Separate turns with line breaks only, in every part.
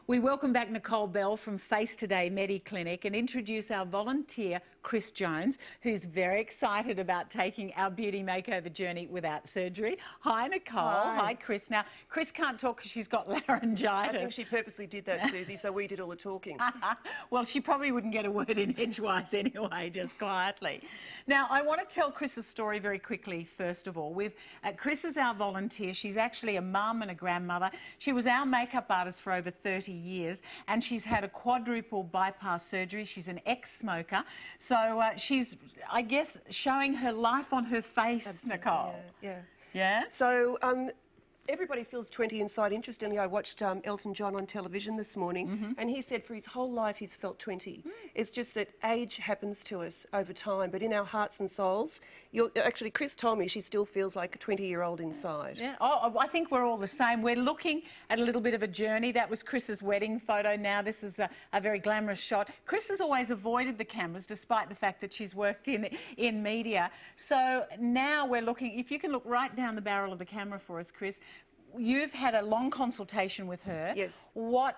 We welcome back Nicole Belle from Face Today Medi Clinic and introduce our volunteer, Chris Jones, who's very excited about taking our beauty makeover journey without surgery. Hi, Nicole. Hi, Chris. Now, Chris can't talk because she's got laryngitis.
I think she purposely did that, Susie, so we did all the talking.
Well, she probably wouldn't get a word in edgewise anyway, just quietly. Now, I want to tell Chris's story very quickly, first of all. Chris is our volunteer. She's actually a mum and a grandmother. She was our makeup artist for over 30 years, and she's had a quadruple bypass surgery. She's an ex-smoker. So she's, I guess, showing her life on her face, absolutely, Nicole.
Yeah. So everybody feels 20 inside. Interestingly, I watched Elton John on television this morning, and he said for his whole life he's felt 20. It's just that age happens to us over time, but in our hearts and souls, actually, Chris told me she still feels like a 20-year-old inside.
Yeah. Oh, I think we're all the same. We're looking at a little bit of a journey. That was Chris's wedding photo. Now this is a very glamorous shot. Chris has always avoided the cameras, despite the fact that she's worked in media. So now we're looking, if you can look right down the barrel of the camera for us, Chris. You've had a long consultation with her.
Yes.
What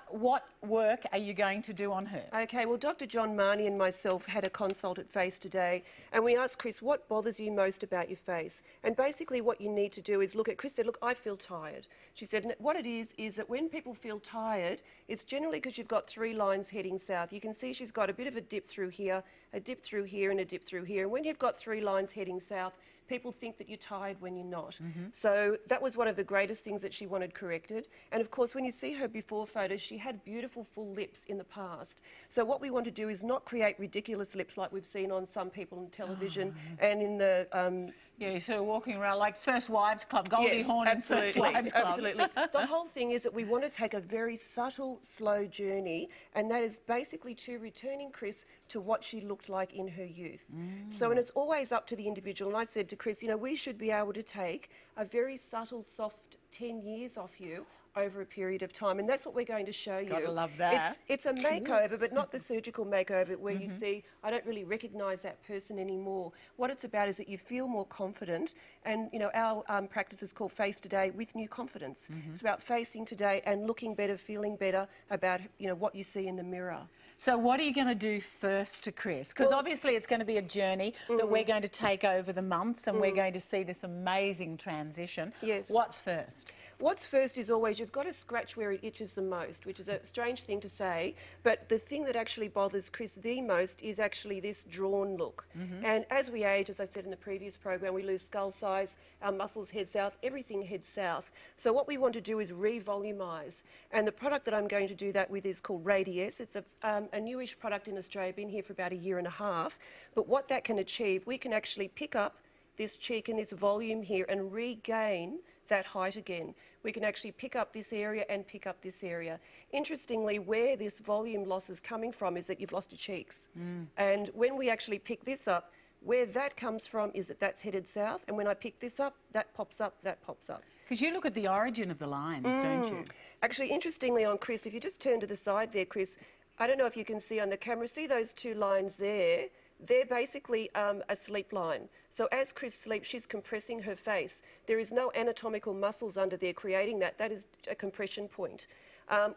work are you going to do on her?
Okay, well, Dr. John Marnie and myself had a consult at Face Today, and we asked Chris, what bothers you most about your face? And basically what you need to do is look at, Chris said, look, I feel tired. She said, what it is that when people feel tired, it's generally because you've got 3 lines heading south. You can see she's got a bit of a dip through here, a dip through here, and a dip through here. And when you've got 3 lines heading south, people think that you're tired when you're not. So that was one of the greatest things that she wanted corrected. And of course, when you see her before photos, she had beautiful full lips in the past. So what we want to do is not create ridiculous lips like we've seen on some people on television and in the...
yeah, sort of walking around like First Wives Club, Goldie Hawn and First Wives Club.
Absolutely. The whole thing is that we want to take a very subtle, slow journey, and that is basically to returning Chris to what she looked like in her youth. So, and it's always up to the individual. And I said to Chris, you know, we should be able to take a very subtle, soft 10 years off you over a period of time, and that's what we're going to show you.
Gotta love that.
It's a makeover, but not the surgical makeover where you see, I don't really recognise that person anymore. What it's about is that you feel more confident, and you know, our practice is called Face Today with New Confidence. It's about facing today and looking better, feeling better about, you know, what you see in the mirror.
So what are you going to do first to Chris? Because obviously it's going to be a journey that we're going to take over the months, and we're going to see this amazing transition.
Yes.
What's first?
What's first is always you've got to scratch where it itches the most, which is a strange thing to say, but the thing that actually bothers Chris the most is actually this drawn look. And as we age, as I said in the previous program, we lose skull size, our muscles head south, everything heads south. So what we want to do is re-volumise. And the product that I'm going to do that with is called Radius. It's a newish product in Australia, been here for about 1.5 years. But what that can achieve, we can actually pick up this cheek and this volume here and regain that height again. We can actually pick up this area and pick up this area. Interestingly, where this volume loss is coming from is that you've lost your cheeks. And when we actually pick this up, where that comes from is that that's headed south, and when I pick this up, that pops up, that pops up.
Because you look at the origin of the lines, don't you?
Actually, interestingly on Chris, if you just turn to the side there, Chris, I don't know if you can see on the camera, see those 2 lines there? They're basically a sleep line. So as Chris sleeps, she's compressing her face. There is no anatomical muscles under there creating that. That is a compression point.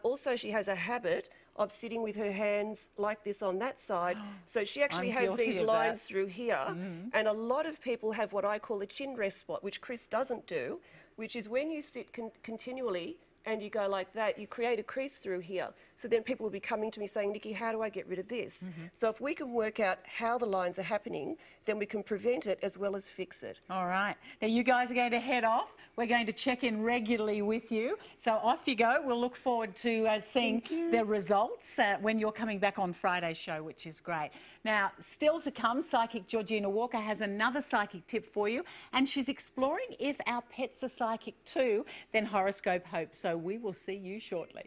Also, she has a habit of sitting with her hands like this on that side. So she actually has these lines through here. And a lot of people have what I call a chin rest spot, which Chris doesn't do, which is when you sit continually and you go like that, you create a crease through here. So then people will be coming to me saying, Nikki, how do I get rid of this? So if we can work out how the lines are happening, then we can prevent it as well as fix it.
All right. Now you guys are going to head off. We're going to check in regularly with you. So off you go. We'll look forward to seeing the results when you're coming back on Friday's show, which is great. Now, still to come, psychic Georgina Walker has another psychic tip for you, and she's exploring if our pets are psychic too, then horoscope hope. So we will see you shortly.